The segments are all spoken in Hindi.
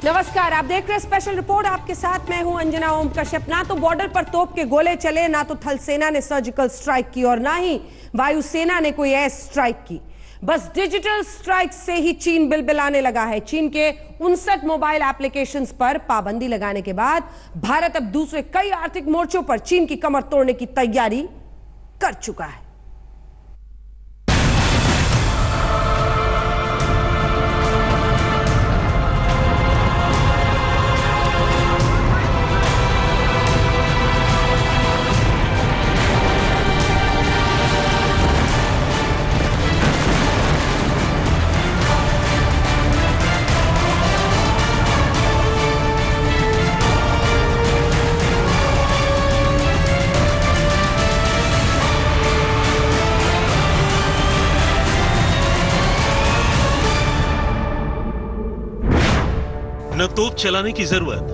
नमस्कार, आप देख रहे हैं स्पेशल रिपोर्ट। आपके साथ मैं हूं अंजना ओम कश्यप। ना तो बॉर्डर पर तोप के गोले चले, ना तो थल सेना ने सर्जिकल स्ट्राइक की और ना ही वायुसेना ने कोई एयर स्ट्राइक की। बस डिजिटल स्ट्राइक से ही चीन बिलबिलाने लगा है। चीन के 59 मोबाइल एप्लीकेशंस पर पाबंदी लगाने के बाद भारत अब दूसरे कई आर्थिक मोर्चों पर चीन की कमर तोड़ने की तैयारी कर चुका है। न तोप चलाने की जरूरत,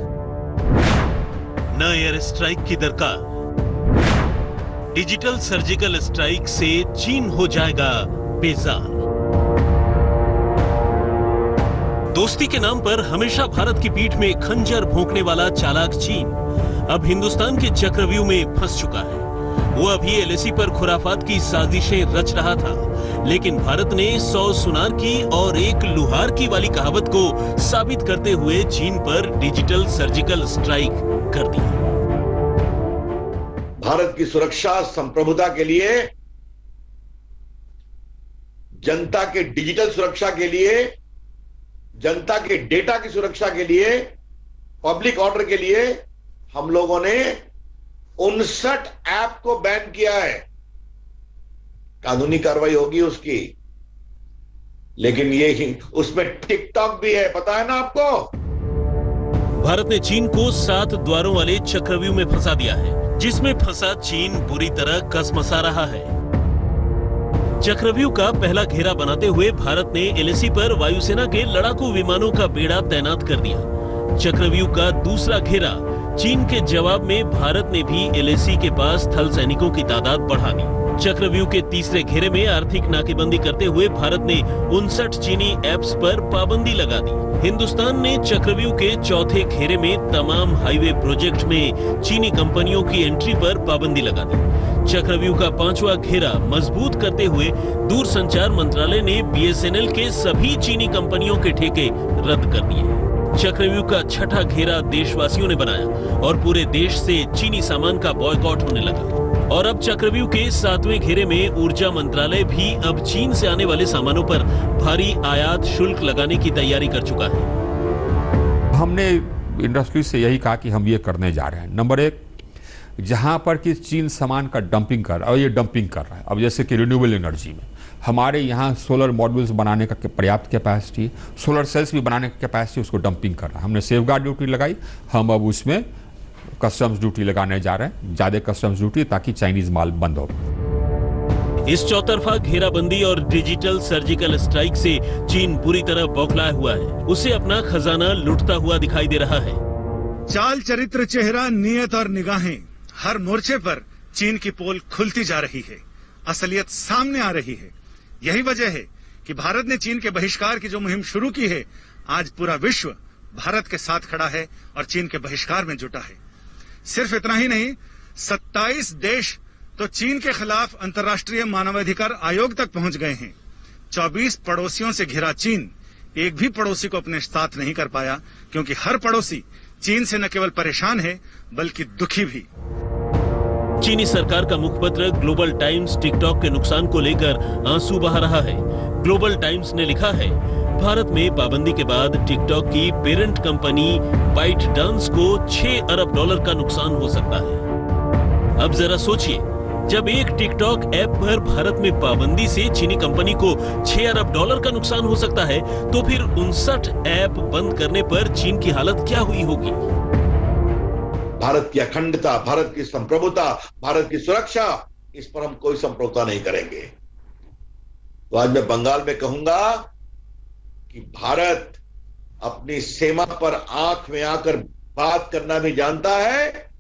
न एयर स्ट्राइक की दरकार। डिजिटल सर्जिकल स्ट्राइक से चीन हो जाएगा बेजार। दोस्ती के नाम पर हमेशा भारत की पीठ में खंजर भोंकने वाला चालाक चीन अब हिंदुस्तान के चक्रव्यूह में फंस चुका है। वो अभी एलएसी पर खुराफात की साजिशें रच रहा था, लेकिन भारत ने 100 सुनार की और 1 लुहार की वाली कहावत को साबित करते हुए चीन पर डिजिटल सर्जिकल स्ट्राइक कर दिया। भारत की सुरक्षा संप्रभुता के लिए, जनता के डिजिटल सुरक्षा के लिए, जनता के डेटा की सुरक्षा के लिए, पब्लिक ऑर्डर के लिए हम लोगों ने 59 ऐप को बैन किया है। कानूनी कार्रवाई होगी उसकी, लेकिन ये उसमें टिकटॉक भी है, पता है ना आपको। भारत ने चीन को 7 द्वारों वाले चक्रव्यूह में फंसा दिया है, जिसमें फंसा चीन बुरी तरह कसमसा रहा है। चक्रव्यूह का पहला घेरा बनाते हुए भारत ने एलएसी पर वायुसेना के लड़ाकू विमानों का बेड़ा तैनात कर दिया। चक्रव्यूह का दूसरा घेरा चीन के जवाब में भारत ने भी एलएसी के पास थल सैनिकों की तादाद बढ़ा दी। चक्रव्यूह के तीसरे घेरे में आर्थिक नाकेबंदी करते हुए भारत ने 59 चीनी ऐप्स पर पाबंदी लगा दी। हिंदुस्तान ने चक्रव्यूह के चौथे घेरे में तमाम हाईवे प्रोजेक्ट में चीनी कंपनियों की एंट्री पर पाबंदी लगा दी। चक्रव्यूह का 5वां घेरा मजबूत करते हुए दूरसंचार मंत्रालय ने बीएसएनएल के सभी चीनी कंपनियों के ठेके रद्द कर दिए। चक्रव्यूह का 6ठा घेरा देशवासियों ने बनाया और पूरे देश से चीनी सामान का बॉयकॉट होने लगा। और अब चक्रव्यूह के 7वें घेरे में ऊर्जा मंत्रालय भी अब चीन से आने वाले सामानों पर भारी आयात शुल्क लगाने की तैयारी कर चुका है। हमने इंडस्ट्री से यही कहा कि हम ये करने जा रहे हैं। नंबर 1, जहां पर कि चीन सामान का डंपिंग कर रहा है, और ये डंपिंग कर रहा है, अब जैसे कि रिन्यूएबल एनर्जी में हमारे यहाँ सोलर मॉड्यूल्स बनाने का पर्याप्त कैपेसिटी, सोलर सेल्स भी बनाने की कैपेसिटी, उसको डंपिंग कर रहा है। हमने सेफगार्ड ड्यूटी लगाई, हम अब उसमें कस्टम्स ड्यूटी लगाने जा रहे हैं, ज्यादा कस्टम्स ड्यूटी, ताकि चाइनीज माल बंद हो। इस चौतरफा घेराबंदी और डिजिटल सर्जिकल स्ट्राइक से चीन पूरी तरह बौखलाया हुआ है। उसे अपना खजाना लुटता हुआ दिखाई दे रहा है। चाल, चरित्र, चेहरा, नियत और निगाहें, हर मोर्चे पर चीन की पोल खुलती जा रही है, असलियत सामने आ रही है। यही वजह है कि भारत ने चीन के बहिष्कार की जो मुहिम शुरू की है, आज पूरा विश्व भारत के साथ खड़ा है और चीन के बहिष्कार में जुटा है। सिर्फ इतना ही नहीं, 27 देश तो चीन के खिलाफ अंतर्राष्ट्रीय मानवाधिकार आयोग तक पहुंच गए हैं। 24 पड़ोसियों से घिरा चीन एक भी पड़ोसी को अपने साथ नहीं कर पाया, क्योंकि हर पड़ोसी चीन से न केवल परेशान है बल्कि दुखी भी। चीनी सरकार का मुखपत्र ग्लोबल टाइम्स टिकटॉक के नुकसान को लेकर आंसू बहा रहा है। ग्लोबल टाइम्स ने लिखा है, भारत में पाबंदी के बाद टिकटॉक की पेरेंट कंपनी बाइट डांस को $6 अरब का नुकसान हो सकता है। अब जरा सोचिए, जब एक टिकटॉक ऐप पर भारत में पाबंदी से चीनी कंपनी को $6 अरब का नुकसान हो सकता है, तो फिर 59 ऐप बंद करने पर चीन की हालत क्या हुई होगी। भारत की अखंडता, भारत की संप्रभुता, भारत की सुरक्षा, इस पर हम कोई समझौता नहीं करेंगे। तो आज मैं बंगाल में कहूंगा कि भारत अपनी सीमा पर आंख में आकर बात करना भी जानता है,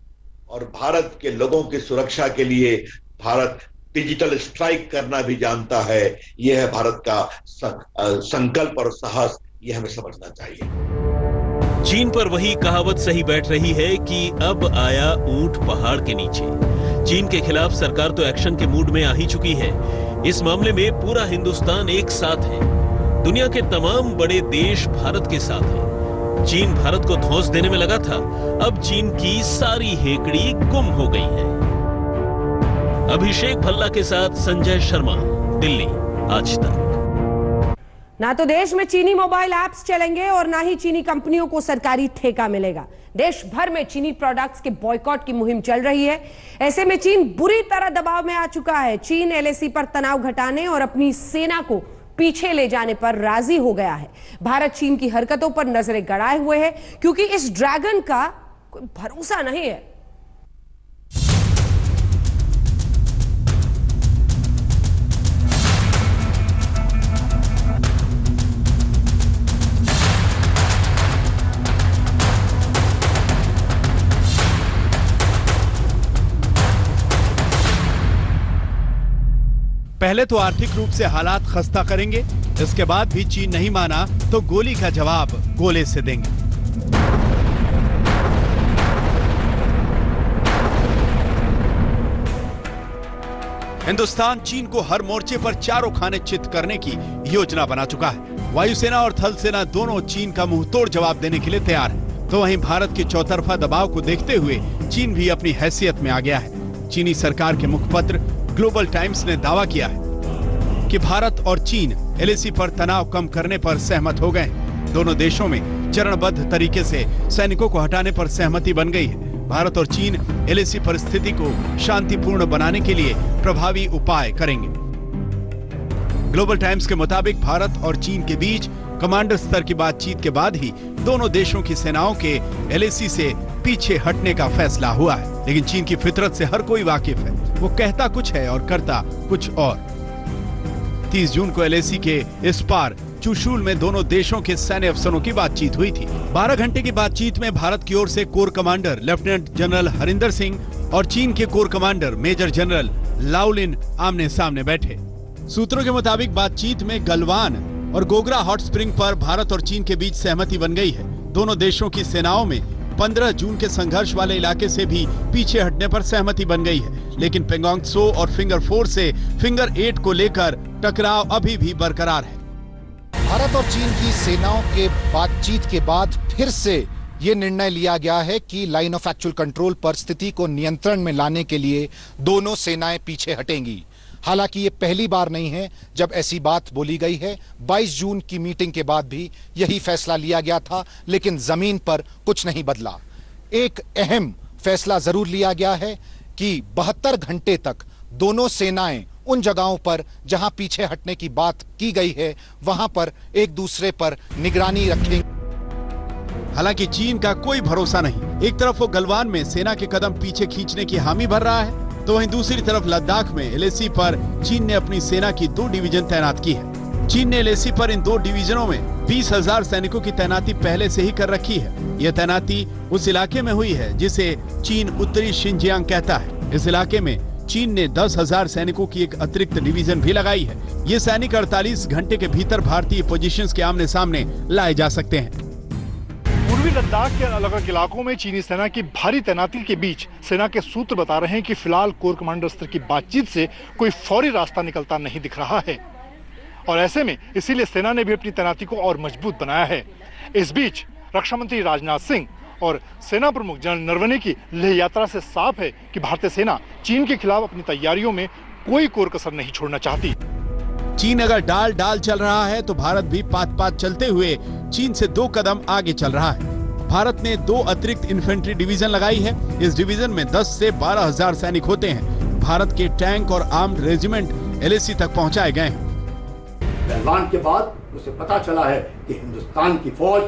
और भारत के लोगों की सुरक्षा के लिए भारत डिजिटल स्ट्राइक करना भी जानता है। यह है भारत का संकल्प और साहस, यह हमें समझना चाहिए। चीन पर वही कहावत सही बैठ रही है कि अब आया ऊंट पहाड़ के नीचे। चीन के खिलाफ सरकार तो एक्शन के मूड में आ ही चुकी है। इस मामले में पूरा हिंदुस्तान एक साथ है। दुनिया के तमाम बड़े देश भारत के साथ हैं। चीन भारत को धौंस देने में लगा था, अब चीन की सारी हेकड़ी गुम हो गई है। अभिषेक भल्ला के साथ संजय शर्मा, दिल्ली, आज तक। ना तो देश में चीनी मोबाइल ऐप्स चलेंगे और ना ही चीनी कंपनियों को सरकारी ठेका मिलेगा। देश भर में चीनी प्रोडक्ट्स के बॉयकॉट की मुहिम चल रही है। ऐसे में चीन बुरी तरह दबाव में आ चुका है। चीन एलएसी पर तनाव घटाने और अपनी सेना को पीछे ले जाने पर राजी हो गया है। भारत चीन की हरकतों पर नजरें गड़ाए हुए है, क्योंकि इस ड्रैगन का कोई भरोसा नहीं है। पहले तो आर्थिक रूप से हालात खस्ता करेंगे, इसके बाद भी चीन नहीं माना तो गोली का जवाब गोले से देंगे। हिंदुस्तान चीन को हर मोर्चे पर चारों खाने चित करने की योजना बना चुका है। वायुसेना और थल सेना दोनों चीन का मुंह तोड़ जवाब देने के लिए तैयार है। तो वहीं भारत के चौतरफा दबाव को देखते हुए चीन भी अपनी हैसियत में आ गया है। चीनी सरकार के मुखपत्र ग्लोबल टाइम्स ने दावा किया है कि भारत और चीन एलएसी पर तनाव कम करने पर सहमत हो गए। दोनों देशों में चरणबद्ध तरीके से सैनिकों को हटाने पर सहमति बन गई है। भारत और चीन एलएसी परिस्थिति को शांतिपूर्ण बनाने के लिए प्रभावी उपाय करेंगे। ग्लोबल टाइम्स के मुताबिक भारत और चीन के बीच कमांडर स्तर की बातचीत के बाद ही दोनों देशों की सेनाओं के एलएसी से पीछे हटने का फैसला हुआ है। लेकिन चीन की फितरत से हर कोई वाकिफ है। वो कहता कुछ है और करता कुछ और। 30 जून को एलएसी के इस पार चुशूल में दोनों देशों के सैन्य अफसरों की बातचीत हुई थी। 12 घंटे की बातचीत में भारत की ओर से core commander lieutenant general Harinder Singh और चीन के कोर कमांडर मेजर जनरल लाओलिन आमने सामने बैठे। सूत्रों के मुताबिक बातचीत में गलवान और गोगरा हॉट स्प्रिंग पर भारत और चीन के बीच सहमति बन गई है। दोनों देशों की सेनाओं में 15 जून के संघर्ष वाले इलाके से भी पीछे हटने पर सहमति बन गई है। लेकिन पेंगोंग त्सो और फिंगर 4 से फिंगर 8 को लेकर टकराव अभी भी बरकरार है। भारत और चीन की सेनाओं के बातचीत के बाद फिर से ये निर्णय लिया गया है कि लाइन ऑफ एक्चुअल कंट्रोल पर स्थिति को नियंत्रण में लाने के लिए दोनों सेनाएं पीछे हटेंगी। हालांकि ये पहली बार नहीं है जब ऐसी बात बोली गई है। 22 जून की मीटिंग के बाद भी यही फैसला लिया गया था, लेकिन जमीन पर कुछ नहीं बदला। एक अहम फैसला जरूर लिया गया है कि 72 घंटे तक दोनों सेनाएं उन जगहों पर जहां पीछे हटने की बात की गई है वहां पर एक दूसरे पर निगरानी रखेंगे। हालांकि चीन का कोई भरोसा नहीं। एक तरफ वो गलवान में सेना के कदम पीछे खींचने की हामी भर रहा है, तो वहीं दूसरी तरफ लद्दाख में एलएसी पर चीन ने अपनी सेना की 2 डिवीजन तैनात की है। चीन ने एलएसी पर इन 2 डिवीजनों में 20,000 सैनिकों की तैनाती पहले से ही कर रखी है। यह तैनाती उस इलाके में हुई है जिसे चीन उत्तरी शिनजियांग कहता है। इस इलाके में चीन ने 10,000 सैनिकों की एक अतिरिक्त डिवीजन भी लगाई है। ये सैनिक 48 घंटे के भीतर भारतीय पोजीशंस के आमने सामने लाए जा सकते हैं। पूर्वी लद्दाख के अलग अलग इलाकों में चीनी सेना की भारी तैनाती के बीच सेना के सूत्र बता रहे हैं कि फिलहाल कोर कमांडर स्तर की बातचीत से कोई फौरी रास्ता निकलता नहीं दिख रहा है और ऐसे में इसीलिए सेना ने भी अपनी तैनाती को और मजबूत बनाया है। इस बीच रक्षा मंत्री राजनाथ सिंह और सेना प्रमुख जनरल नरवणे की लेह यात्रा से साफ है कि भारतीय सेना चीन के खिलाफ अपनी तैयारियों में कोई कोर कसर नहीं छोड़ना चाहती। चीन अगर डाल डाल चल रहा है तो भारत भी पात पात चलते हुए चीन से 2 कदम आगे चल रहा है। भारत ने 2 अतिरिक्त इन्फेंट्री डिवीजन लगाई है। इस डिवीजन में 10 से 12,000 सैनिक होते हैं। भारत के टैंक और आर्म्ड रेजिमेंट एलएसी तक पहुंचाए गए हैं। गलवान के बाद उसे पता चला है कि हिंदुस्तान की फौज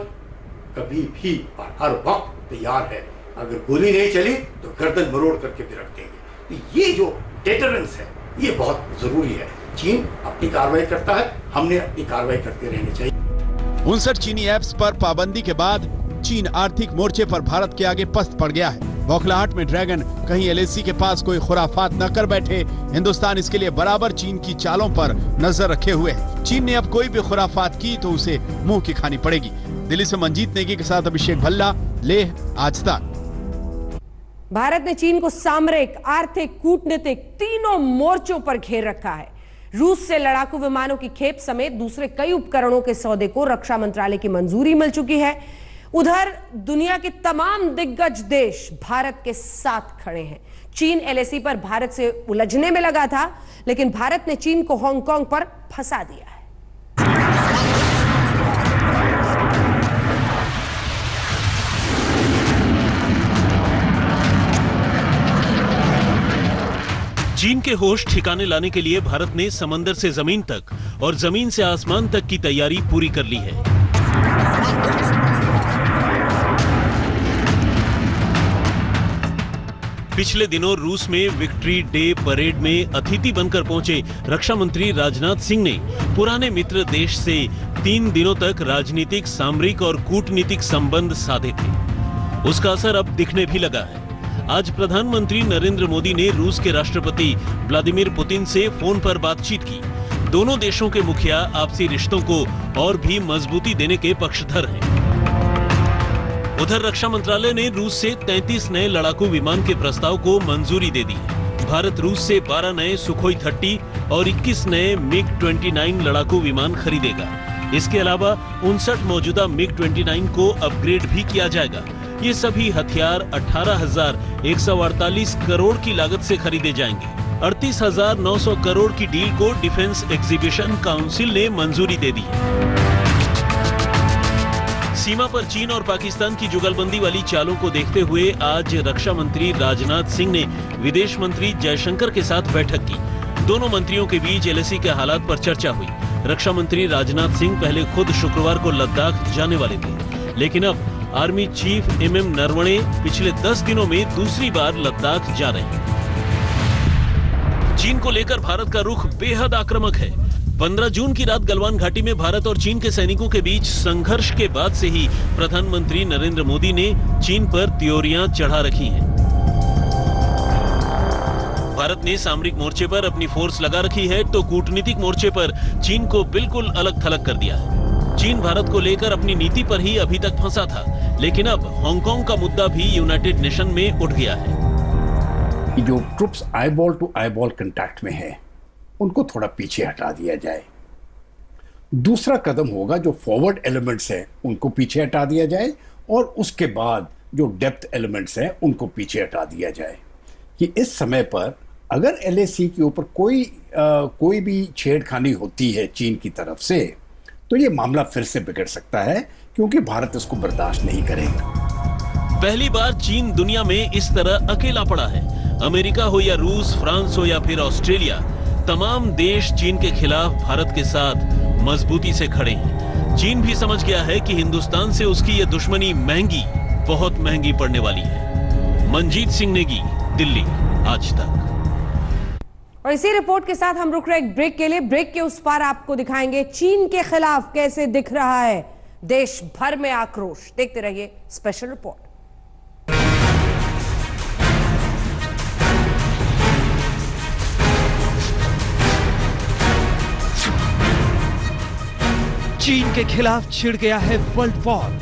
कभी भी और हर वक्त तैयार है। अगर गोली नहीं चली तो गर्दन मरोड़ करके भी रख देंगे। तो ये जो डेटरेंस है ये बहुत जरूरी है। चीन अपनी कार्रवाई करता है, हमने अपनी कार्रवाई करते रहनी चाहिए। 59 चीनी ऐप्स पर पाबंदी के बाद चीन आर्थिक मोर्चे पर भारत के आगे पस्त पड़ गया है। बौखलाहट में ड्रैगन कहीं एलएसी के पास कोई खुराफात न कर बैठे। हिंदुस्तान इसके लिए बराबर चीन की चालों पर नजर रखे हुए है। चीन ने अब कोई भी खुराफात की तो उसे मुंह की खानी पड़ेगी। दिल्ली से मंजीत नेगी के साथ अभिषेक भल्ला, लेह, आज तक। भारत ने चीन को सामरिक, आर्थिक, कूटनीतिक तीनों मोर्चों पर घेर रखा है। रूस से लड़ाकू विमानों की खेप समेत दूसरे कई उपकरणों के सौदे को रक्षा मंत्रालय की मंजूरी मिल चुकी है। उधर दुनिया के तमाम दिग्गज देश भारत के साथ खड़े हैं। चीन एलएसी पर भारत से उलझने में लगा था, लेकिन भारत ने चीन को हांगकांग पर फंसा दिया है। चीन के होश ठिकाने लाने के लिए भारत ने समंदर से जमीन तक और जमीन से आसमान तक की तैयारी पूरी कर ली है। पिछले दिनों रूस में विक्ट्री डे परेड में अतिथि बनकर पहुंचे रक्षा मंत्री राजनाथ सिंह ने पुराने मित्र देश से 3 दिनों तक राजनीतिक, सामरिक और कूटनीतिक संबंध साधे थे। उसका असर अब दिखने भी लगा है। आज प्रधानमंत्री नरेंद्र मोदी ने रूस के राष्ट्रपति व्लादिमीर पुतिन से फोन पर बातचीत की। दोनों देशों के मुखिया आपसी रिश्तों को और भी मजबूती देने के पक्षधर हैं। उधर रक्षा मंत्रालय ने रूस से 33 नए लड़ाकू विमान के प्रस्ताव को मंजूरी दे दी है। भारत रूस से 12 नए सुखोई 30 और 21 नए मिग-29 लड़ाकू विमान खरीदेगा। इसके अलावा 59 मौजूदा मिग-29 को अपग्रेड भी किया जाएगा। ये सभी हथियार 18,148 करोड़ की लागत से खरीदे जाएंगे। 38,900 करोड़ की डील को डिफेंस एग्जीबिशन काउंसिल ने मंजूरी दे दी है। सीमा पर चीन और पाकिस्तान की जुगलबंदी वाली चालों को देखते हुए आज रक्षा मंत्री राजनाथ सिंह ने विदेश मंत्री जयशंकर के साथ बैठक की। दोनों मंत्रियों के बीच एलएसी के हालात पर चर्चा हुई। रक्षा मंत्री राजनाथ सिंह पहले खुद शुक्रवार को लद्दाख जाने वाले थे, लेकिन अब आर्मी चीफ MM नरवणे पिछले 10 दिनों में दूसरी बार लद्दाख जा रहे हैं। चीन को लेकर भारत का रुख बेहद आक्रामक है। 15 जून की रात गलवान घाटी में भारत और चीन के सैनिकों के बीच संघर्ष के बाद से ही प्रधानमंत्री नरेंद्र मोदी ने चीन पर त्योरियां चढ़ा रखी हैं। भारत ने सामरिक मोर्चे पर अपनी फोर्स लगा रखी है, तो कूटनीतिक मोर्चे पर चीन को बिल्कुल अलग थलग कर दिया है। चीन भारत को लेकर अपनी नीति पर ही अभी तक फंसा था, लेकिन अब हांगकांग का मुद्दा भी यूनाइटेड नेशन में उठ गया है। जो troops eyeball to eyeball contact में है, उनको थोड़ा पीछे हटा दिया जाए। दूसरा कदम होगा जो फॉरवर्ड एलिमेंट्स हैं उनको पीछे हटा दिया जाए, और उसके बाद जो डेप्थ एलिमेंट्स हैं उनको पीछे हटा दिया जाए। कि इस समय पर अगर LAC के ऊपर कोई भी छेड़खानी होती है चीन की तरफ से, तो ये मामला फिर से बिगड़ सकता है, क्योंकि भारत इसको बर्दाश्त नहीं करेगा। पहली बार चीन दुनिया में इस तरह अकेला पड़ा है। अमेरिका हो या रूस, फ्रांस हो या फिर ऑस्ट्रेलिया, तमाम देश चीन के खिलाफ भारत के साथ मजबूती से खड़े हैं। चीन भी समझ गया है कि हिंदुस्तान से उसकी ये दुश्मनी महंगी, बहुत महंगी पड़ने वाली है। मंजीत सिंह नेगी, दिल्ली, आज तक। और इसी रिपोर्ट के साथ हम रुक रहे एक ब्रेक के लिए। ब्रेक के उस पार आपको दिखाएंगे चीन के खिलाफ कैसे दिख रहा है देश भर में आक्रोश। देखते रहिए स्पेशल रिपोर्ट। चीन के खिलाफ छिड़ गया है वर्ल्ड वॉर।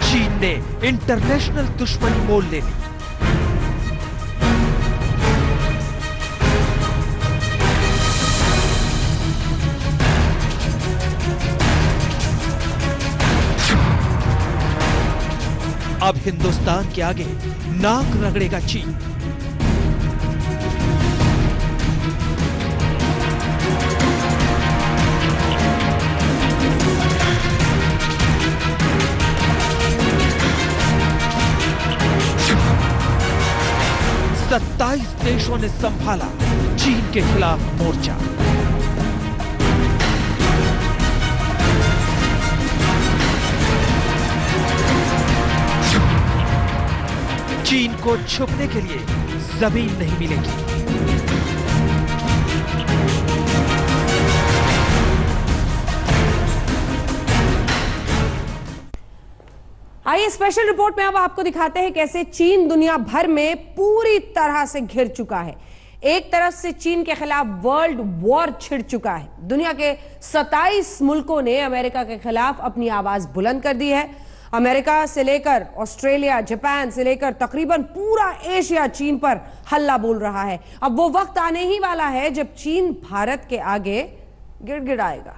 चीन ने इंटरनेशनल दुश्मनी मोल ले ली। अब हिंदुस्तान के आगे नाक रगड़ेगा चीन। सत्ताईस देशों ने संभाला चीन के खिलाफ मोर्चा। चीन को छुपने के लिए जमीन नहीं मिलेगी। आइए स्पेशल रिपोर्ट में अब आपको दिखाते हैं कैसे चीन दुनिया भर में पूरी तरह से घिर चुका है। एक तरफ से चीन के खिलाफ वर्ल्ड वॉर छिड़ चुका है। दुनिया के 27 मुल्कों ने अमेरिका के खिलाफ अपनी आवाज बुलंद कर दी है। अमेरिका से लेकर ऑस्ट्रेलिया, जापान से लेकर तकरीबन पूरा एशिया चीन पर हल्ला बोल रहा है। अब वो वक्त आने ही वाला है जब चीन भारत के आगे गिड़गिड़ाएगा।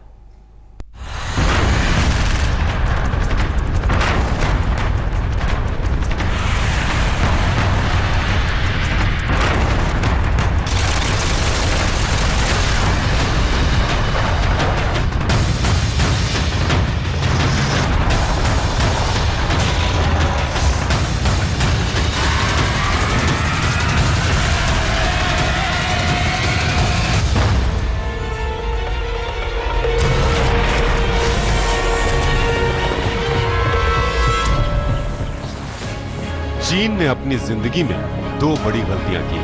चीन ने अपनी जिंदगी में 2 बड़ी गलतियां की।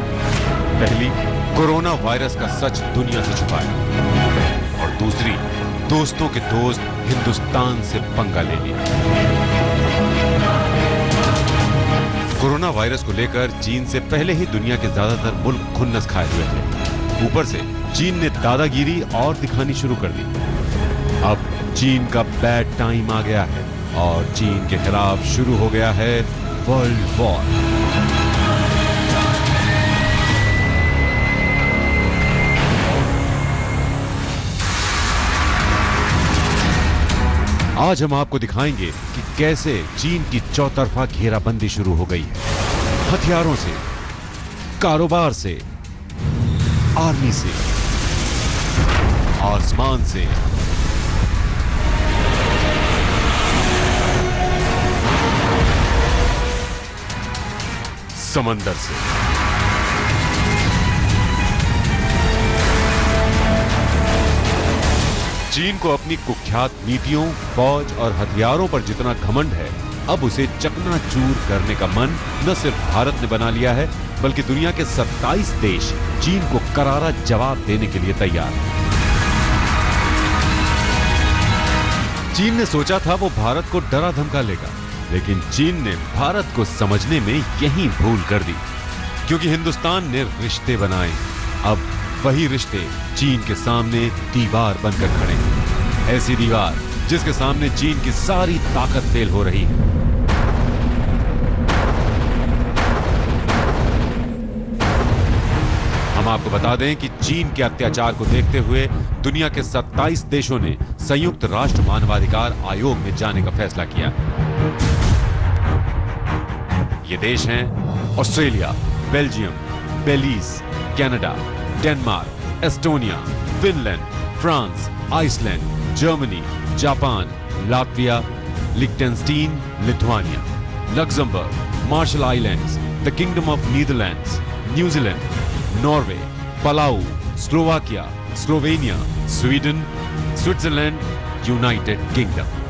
पहली, कोरोना वायरस का सच दुनिया से छुपाया और दूसरी, दोस्तों के दोस्त हिंदुस्तान से पंगा ले लिया। कोरोना वायरस को लेकर चीन से पहले ही दुनिया के ज्यादातर मुल्क खुन्नस खाए हुए थे। ऊपर से चीन ने दादागिरी और दिखानी शुरू कर दी। अब चीन का बैड टाइम आ गया है और चीन के खिलाफ शुरू हो गया है वर्ल्ड वॉर। आज हम आपको दिखाएंगे कि कैसे चीन की चौतरफा घेराबंदी शुरू हो गई है। हथियारों से, कारोबार से, आर्मी से, आसमान से, समंदर से। चीन को अपनी कुख्यात नीतियों, फौज और हथियारों पर जितना घमंड है, अब उसे चकनाचूर करने का मन न सिर्फ भारत ने बना लिया है, बल्कि दुनिया के 27 देश चीन को करारा जवाब देने के लिए तैयार हैं। चीन ने सोचा था वो भारत को डरा धमका लेगा, लेकिन चीन ने भारत को समझने में यही भूल कर दी, क्योंकि हिंदुस्तान ने रिश्ते बनाए। अब वही रिश्ते चीन के सामने दीवार बनकर खड़े हैं। ऐसी दीवार जिसके सामने चीन की सारी ताकत फेल हो रही है। हम आपको बता दें कि चीन के अत्याचार को देखते हुए दुनिया के 27 देशों ने संयुक्त राष्ट्र मानवाधिकार आयोग में जाने का फैसला किया है। ये देश हैं Australia, Belgium, Belize, Canada, Denmark, Estonia, Finland, France, Iceland, Germany, Japan, Latvia, Liechtenstein, Lithuania, Luxembourg, Marshall Islands, the Kingdom of Netherlands, New Zealand, Norway, Palau, Slovakia, Slovenia, Sweden, Switzerland, United Kingdom.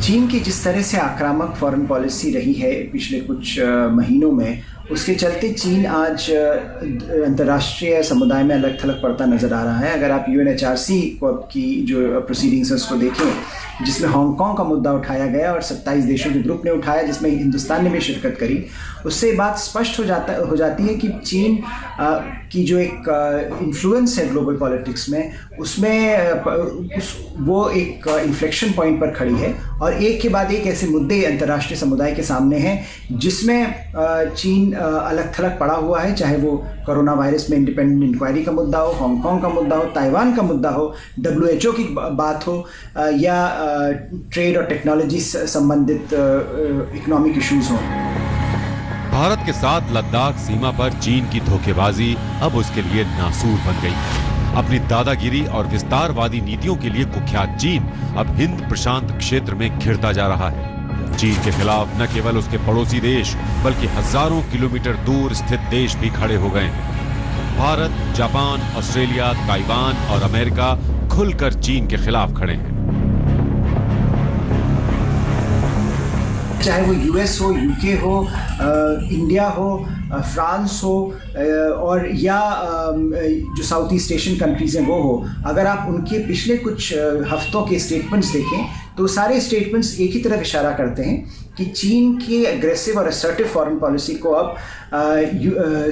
चीन की जिस तरह से आक्रामक फॉरेन पॉलिसी रही है पिछले कुछ महीनों में, उसके चलते चीन आज अंतर्राष्ट्रीय समुदाय में अलग थलग पड़ता नजर आ रहा है। अगर आप UNHRC की जो प्रोसीडिंग्स है उसको देखें, जिसमें हांगकांग का मुद्दा उठाया गया और 27 देशों के ग्रुप ने उठाया, जिसमें हिंदुस्तान ने भी शिरकत करी, उससे बात स्पष्ट हो जाती है कि चीन की जो एक इन्फ्लुएंस है ग्लोबल पॉलिटिक्स में, उसमें वो एक इन्फ्लेक्शन पॉइंट पर खड़ी है और एक के बाद एक ऐसे मुद्दे अंतर्राष्ट्रीय समुदाय के सामने हैं जिसमें चीन अलग थलग पड़ा हुआ है, चाहे वो कोरोना वायरस में इंडिपेंडेंट इंक्वायरी का मुद्दा हो, हांगकांग का मुद्दा हो, ताइवान का मुद्दा हो, WHO की बात हो, या ट्रेड और टेक्नोलॉजी संबंधित इकोनॉमिक इश्यूज हों। भारत के साथ लद्दाख सीमा पर चीन की धोखेबाजी अब उसके लिए नासूर बन गई है। अपनी दादागिरी और विस्तारवादी नीतियों के लिए कुख्यात चीन अब हिंद प्रशांत क्षेत्र में घिरता जा रहा है। चीन के खिलाफ न केवल उसके पड़ोसी देश बल्कि हजारों किलोमीटर दूर स्थित देश भी खड़े हो गए हैं। भारत, जापान, ऑस्ट्रेलिया, ताइवान और अमेरिका खुलकर चीन के खिलाफ खड़े हैं। चाहे वो US हो, UK हो, इंडिया हो, फ्रांस हो, और या जो साउथ ईस्ट एशियन कंट्रीज हैं वो हो, अगर आप उनके पिछले कुछ हफ्तों के स्टेटमेंट्स देखें तो सारे स्टेटमेंट्स एक ही तरफ इशारा करते हैं कि चीन की एग्रेसिव और असर्टिव फॉरेन पॉलिसी को अब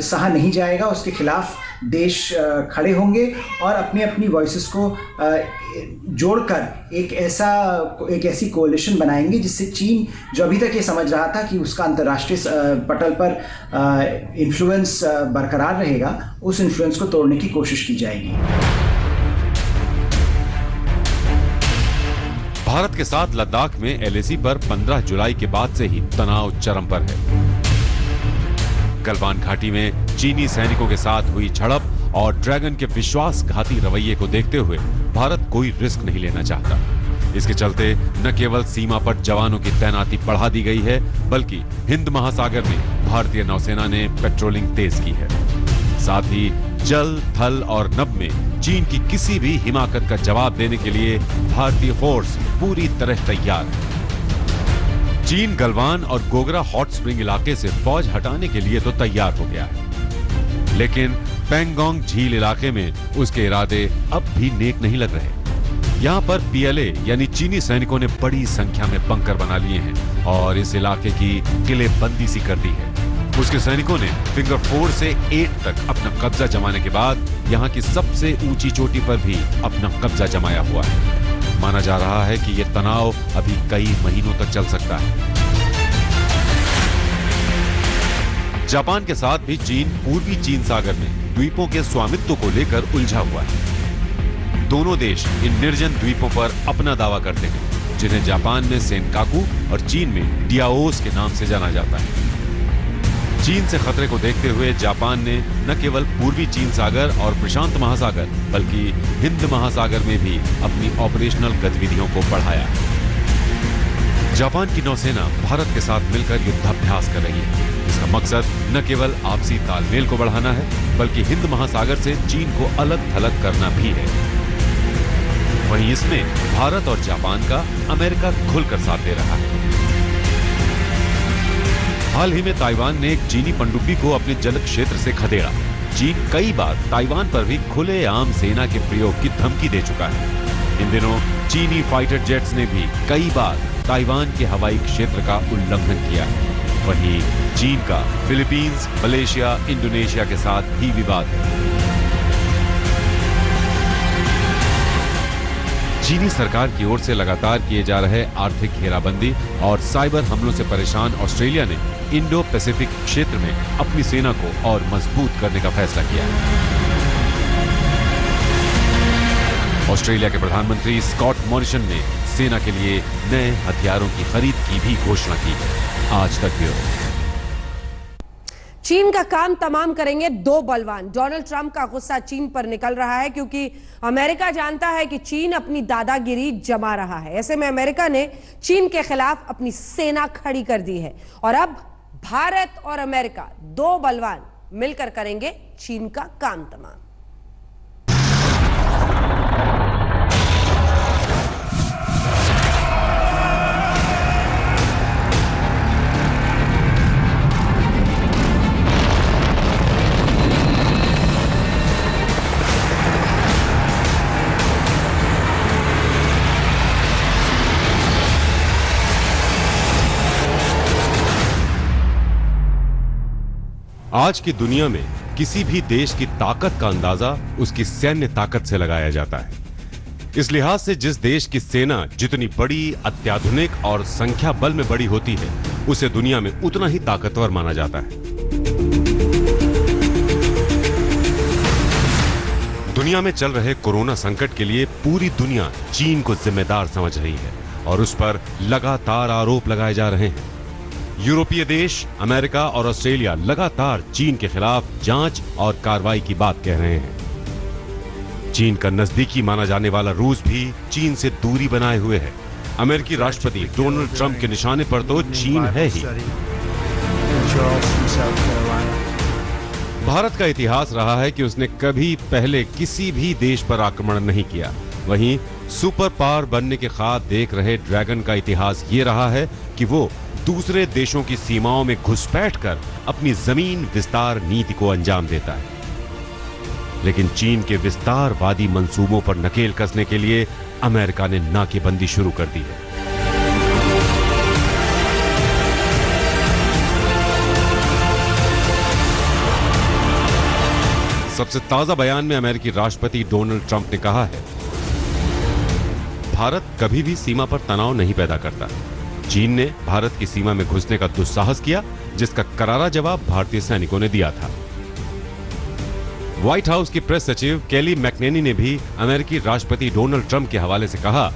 सहा नहीं जाएगा। उसके खिलाफ देश खड़े होंगे और अपनी अपनी वॉइसेस को जोड़कर एक ऐसी कोalition बनाएंगे जिससे चीन, जो अभी तक ये समझ रहा था कि उसका अंतर्राष्ट्रीय पटल पर इन्फ्लुएंस बरकरार रहेगा, उस इन्फ्लुएंस को तोड़ने की कोशिश की जाएगी। भारत के साथ लद्दाख में एलएसी पर 15 जुलाई के बाद से ही तनाव चरम पर है। गलवान घाटी में चीनी सैनिकों के साथ हुई झड़प और ड्रैगन के विश्वासघाती रवैये को देखते हुए भारत कोई रिस्क नहीं लेना चाहता। इसके चलते न केवल सीमा पर जवानों की तैनाती बढ़ा दी गई है, बल्कि हिंद महासागर में भारतीय नौसेना ने पेट्रोलिंग तेज की है। साथ ही जल, थल और नभ में चीन की किसी भी हिमाकत का जवाब देने के लिए भारतीय फोर्स पूरी तरह तैयार है। चीन गलवान और गोगरा हॉट स्प्रिंग इलाके से फौज हटाने के लिए तो तैयार हो गया है, लेकिन पेंगोंग झील इलाके में उसके इरादे अब भी नेक नहीं लग रहे। यहाँ पर पीएलए यानी चीनी सैनिकों ने बड़ी संख्या में बंकर बना लिए हैं और इस इलाके की किलेबंदी सी कर दी है। उसके सैनिकों ने फिंगर 4 से 8 तक अपना कब्जा जमाने के बाद यहाँ की सबसे ऊंची चोटी पर भी अपना कब्जा जमाया हुआ है। माना जा रहा है कि यह तनाव अभी कई महीनों तक चल सकता है। जापान के साथ भी चीन पूर्वी चीन सागर में द्वीपों के स्वामित्व को लेकर उलझा हुआ है। दोनों देश इन निर्जन द्वीपों पर अपना दावा करते हैं, जिन्हें जापान में सेनकाकू और चीन में डियाओस के नाम से जाना जाता है। चीन से खतरे को देखते हुए जापान ने न केवल पूर्वी चीन सागर और प्रशांत महासागर, बल्कि हिंद महासागर में भी अपनी ऑपरेशनल गतिविधियों को बढ़ाया है। जापान की नौसेना भारत के साथ मिलकर युद्धाभ्यास कर रही है। इसका मकसद न केवल आपसी तालमेल को बढ़ाना है, बल्कि हिंद महासागर से चीन को अलग थलग करना भी है। वहीं इसमें भारत और जापान का अमेरिका खुलकर साथ दे रहा है। हाल ही में ताइवान ने एक चीनी पनडुब्बी को अपने जल क्षेत्र से खदेड़ा। चीन कई बार ताइवान पर भी खुलेआम सेना के प्रयोग की धमकी दे चुका है। इन दिनों चीनी फाइटर जेट्स ने भी कई बार ताइवान के हवाई क्षेत्र का उल्लंघन किया है। वहीं चीन का फिलीपींस, मलेशिया, इंडोनेशिया के साथ भी विवाद है। चीनी सरकार की ओर से लगातार किए जा रहे आर्थिक घेराबंदी और साइबर हमलों से परेशान ऑस्ट्रेलिया ने इंडो पैसिफिक क्षेत्र में अपनी सेना को और मजबूत करने का फैसला किया है। ऑस्ट्रेलिया के प्रधानमंत्री स्कॉट मॉरिसन ने सेना के लिए नए हथियारों की खरीद की भी घोषणा की है। आज तक ब्यूरो। चीन का काम तमाम करेंगे दो बलवान। डोनाल्ड ट्रंप का गुस्सा चीन पर निकल रहा है क्योंकि अमेरिका जानता है कि चीन अपनी दादागिरी जमा रहा है। ऐसे में अमेरिका ने चीन के खिलाफ अपनी सेना खड़ी कर दी है और अब भारत और अमेरिका दो बलवान मिलकर करेंगे चीन का काम तमाम। आज की दुनिया में किसी भी देश की ताकत का अंदाजा उसकी सैन्य ताकत से लगाया जाता है। इस लिहाज से जिस देश की सेना जितनी बड़ी, अत्याधुनिक और संख्या बल में बड़ी होती है, उसे दुनिया में उतना ही ताकतवर माना जाता है। दुनिया में चल रहे कोरोना संकट के लिए पूरी दुनिया चीन को जिम्मेदार समझ रही है और उस पर लगातार आरोप लगाए जा रहे हैं। यूरोपीय देश, अमेरिका और ऑस्ट्रेलिया लगातार चीन के खिलाफ जांच और कार्रवाई की बात कह रहे हैं। चीन का नजदीकी माना जाने वाला रूस भी चीन से दूरी बनाए हुए है। अमेरिकी राष्ट्रपति डोनाल्ड ट्रंप के निशाने पर तो चीन है ही। भारत का इतिहास रहा है कि उसने कभी पहले किसी भी देश पर आक्रमण नहीं किया। वहीं सुपर पावर बनने के ख्वाब देख रहे ड्रैगन का इतिहास ये रहा है कि वो दूसरे देशों की सीमाओं में घुसपैठ कर अपनी जमीन विस्तार नीति को अंजाम देता है। लेकिन चीन के विस्तारवादी मंसूबों पर नकेल कसने के लिए अमेरिका ने नाकेबंदी शुरू कर दी है। सबसे ताजा बयान में अमेरिकी राष्ट्रपति डोनाल्ड ट्रंप ने कहा है, भारत कभी भी सीमा पर तनाव नहीं पैदा करता। चीन ने भारत की सीमा में घुसने का दुस्साहस किया, जिसका करारा जवाब भारतीय सैनिकों ने दिया था। व्हाइट हाउस की प्रेस सचिव केली मैकनेनी ने भी अमेरिकी राष्ट्रपति डोनाल्ड ट्रंप के हवाले से कहा,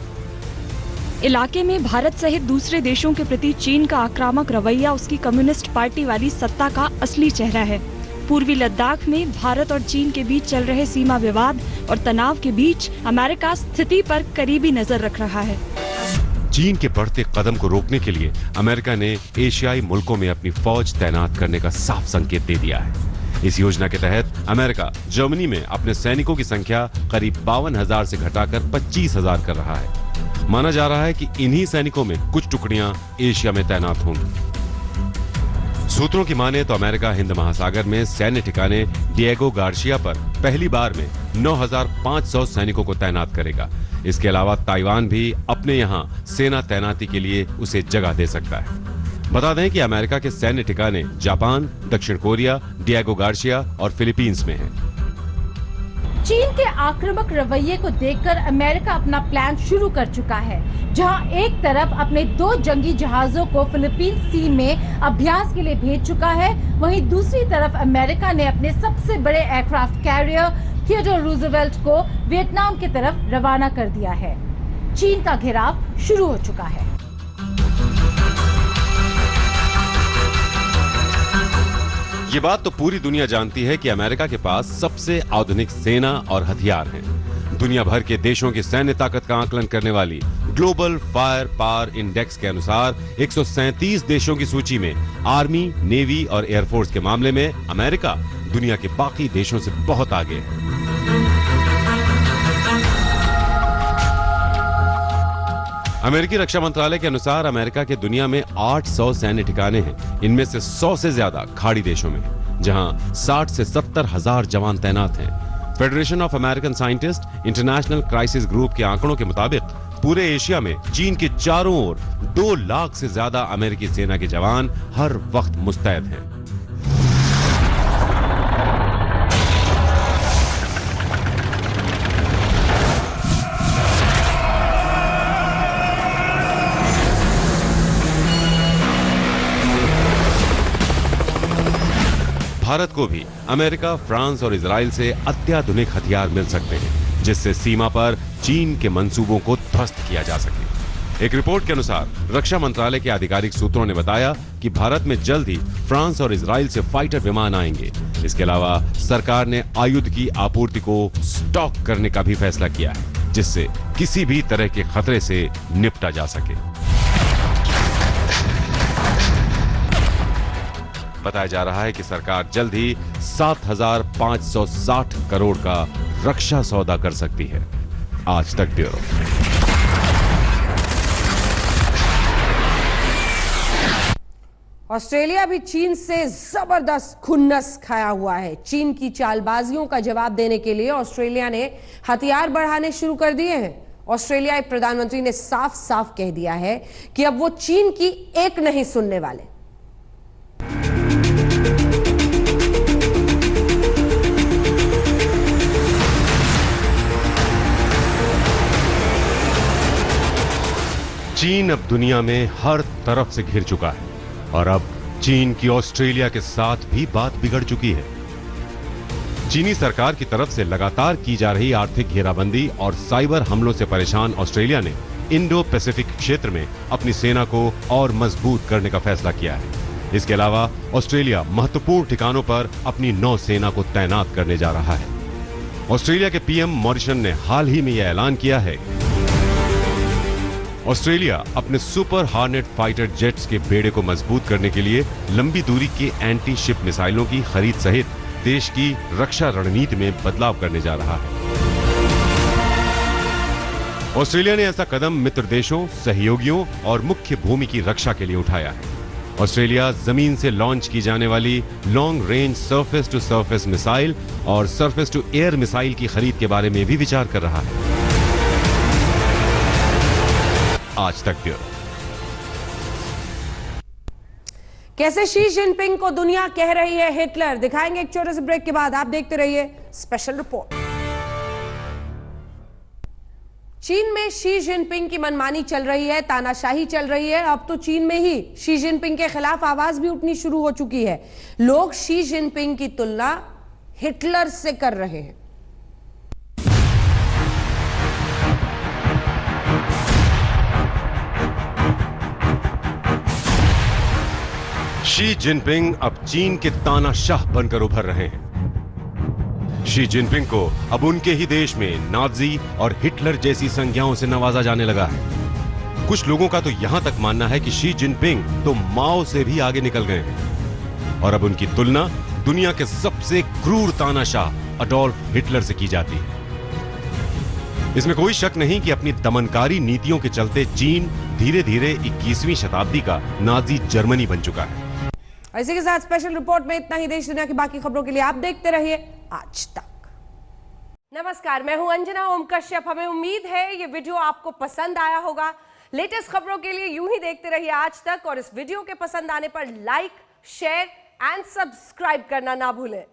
इलाके में भारत सहित दूसरे देशों के प्रति चीन का आक्रामक रवैया उसकी कम्युनिस्ट पार्टी वाली सत्ता का असली चेहरा है। पूर्वी लद्दाख में भारत और चीन के बीच चल रहे सीमा विवाद और तनाव के बीच अमेरिका स्थिति पर करीबी नजर रख रहा है। चीन के बढ़ते कदम को रोकने के लिए अमेरिका ने एशियाई मुल्कों में अपनी फौज तैनात करने का साफ संकेत दे दिया है। इस योजना के तहत अमेरिका जर्मनी में अपने सैनिकों की संख्या करीब 52,000 से घटाकर 25,000 कर रहा है। माना जा रहा है कि इन्हीं सैनिकों में कुछ टुकड़ियां एशिया में तैनात होंगी। सूत्रों की माने तो अमेरिका हिंद महासागर में सैन्य ठिकाने डिएगो गार्सिया पर पहली बार में 9,500 सैनिकों को तैनात करेगा। इसके अलावा ताइवान भी अपने यहां सेना तैनाती के लिए उसे जगह दे सकता है। बता दें कि अमेरिका के सैन्य ठिकाने जापान, दक्षिण कोरिया, डिएगो गार्सिया और फिलीपींस में हैं। चीन के आक्रामक रवैये को देखकर अमेरिका अपना प्लान शुरू कर चुका है, जहां एक तरफ अपने 2 जंगी जहाजों को फिलीपींस सी में अभ्यास के लिए भेज चुका है, वहीं दूसरी तरफ अमेरिका ने अपने सबसे बड़े एयरक्राफ्ट कैरियर थियोडोर रूजवेल्ट को वियतनाम की तरफ रवाना कर दिया है। चीन का घेराव शुरू हो चुका है। ये बात तो पूरी दुनिया जानती है कि अमेरिका के पास सबसे आधुनिक सेना और हथियार हैं। दुनिया भर के देशों की सैन्य ताकत का आकलन करने वाली ग्लोबल फायर पावर इंडेक्स के अनुसार 137 देशों की सूची में आर्मी, नेवी और एयरफोर्स के मामले में अमेरिका दुनिया के बाकी देशों से बहुत आगे है। अमेरिकी रक्षा मंत्रालय के अनुसार अमेरिका के दुनिया में 800 सैन्य ठिकाने हैं। इनमें से 100 से ज्यादा खाड़ी देशों में, जहां 60 से 70 हजार जवान तैनात हैं। Federation of American scientist international crisis group के आंकड़ों के मुताबिक पूरे एशिया में चीन के चारों ओर 2 लाख से ज्यादा अमेरिकी सेना के जवान हर वक्त मुस्तैद हैं। भारत को भी अमेरिका, फ्रांस और इजराइल से अत्याधुनिक हथियार मिल सकते हैं, जिससे सीमा पर चीन के मंसूबों को ध्वस्त किया जा सके। एक रिपोर्ट के अनुसार रक्षा मंत्रालय के आधिकारिक सूत्रों ने बताया कि भारत में जल्द ही फ्रांस और इजराइल से फाइटर विमान आएंगे। इसके अलावा सरकार ने आयुध की आपूर्ति को स्टॉक करने का भी फैसला किया है, जिससे किसी भी तरह के खतरे से निपटा जा सके। बताया जा रहा है कि सरकार जल्द ही 7,560 करोड़ का रक्षा सौदा कर सकती है। आज तक ब्यूरो। ऑस्ट्रेलिया भी चीन से जबरदस्त खुन्नस खाया हुआ है। चीन की चालबाजियों का जवाब देने के लिए ऑस्ट्रेलिया ने हथियार बढ़ाने शुरू कर दिए हैं। ऑस्ट्रेलियाई प्रधानमंत्री ने साफ साफ कह दिया है कि अब वो चीन की एक नहीं सुनने वाले। चीन अब दुनिया में हर तरफ से घिर चुका है और अब चीन की ऑस्ट्रेलिया के साथ भी बात बिगड़ चुकी है। चीनी सरकार की तरफ से लगातार की जा रही आर्थिक घेराबंदी और साइबर हमलों से परेशान ऑस्ट्रेलिया ने इंडो पैसिफिक क्षेत्र में अपनी सेना को और मजबूत करने का फैसला किया है। इसके अलावा ऑस्ट्रेलिया महत्वपूर्ण ठिकानों पर अपनी नौसेना को तैनात करने जा रहा है। ऑस्ट्रेलिया के पीएम मॉरिसन ने हाल ही में यह ऐलान किया है, ऑस्ट्रेलिया अपने सुपर हार्नेट फाइटर जेट्स के बेड़े को मजबूत करने के लिए लंबी दूरी के एंटी शिप मिसाइलों की खरीद सहित देश की रक्षा रणनीति में बदलाव करने जा रहा है। ऑस्ट्रेलिया ने ऐसा कदम मित्र देशों, सहयोगियों और मुख्य भूमि की रक्षा के लिए उठाया है। ऑस्ट्रेलिया जमीन से लॉन्च की जाने वाली long range surface to surface missile और सरफेस टू एयर मिसाइल की खरीद के बारे में भी विचार कर रहा है। आज तक ब्यूरो। कैसे शी जिनपिंग को दुनिया कह रही है हिटलर, दिखाएंगे एक छोटे से ब्रेक के बाद। आप देखते रहिए स्पेशल रिपोर्ट। चीन में शी जिनपिंग की मनमानी चल रही है, तानाशाही चल रही है। अब तो चीन में ही शी जिनपिंग के खिलाफ आवाज भी उठनी शुरू हो चुकी है। लोग शी जिनपिंग की तुलना हिटलर से कर रहे हैं। शी जिनपिंग अब चीन के तानाशाह बनकर उभर रहे हैं। शी जिनपिंग को अब उनके ही देश में नाजी और हिटलर जैसी संज्ञाओं से नवाजा जाने लगा है। कुछ लोगों का तो यहां तक मानना है कि शी जिनपिंग तो माओ से भी आगे निकल गए हैं और अब उनकी तुलना दुनिया के सबसे क्रूर तानाशाह अडोल्फ हिटलर से की जाती है। इसमें कोई शक नहीं कि अपनी दमनकारी नीतियों के चलते चीन धीरे धीरे 21वीं शताब्दी का नाजी जर्मनी बन चुका है। इसी के साथ स्पेशल रिपोर्ट में इतना ही। देश दुनिया की बाकी खबरों के लिए आप देखते रहिए आज तक। नमस्कार, मैं हूं अंजना ओम कश्यप। हमें उम्मीद है ये वीडियो आपको पसंद आया होगा। लेटेस्ट खबरों के लिए यूं ही देखते रहिए आज तक और इस वीडियो के पसंद आने पर लाइक, शेयर एंड सब्सक्राइब करना ना भूलें।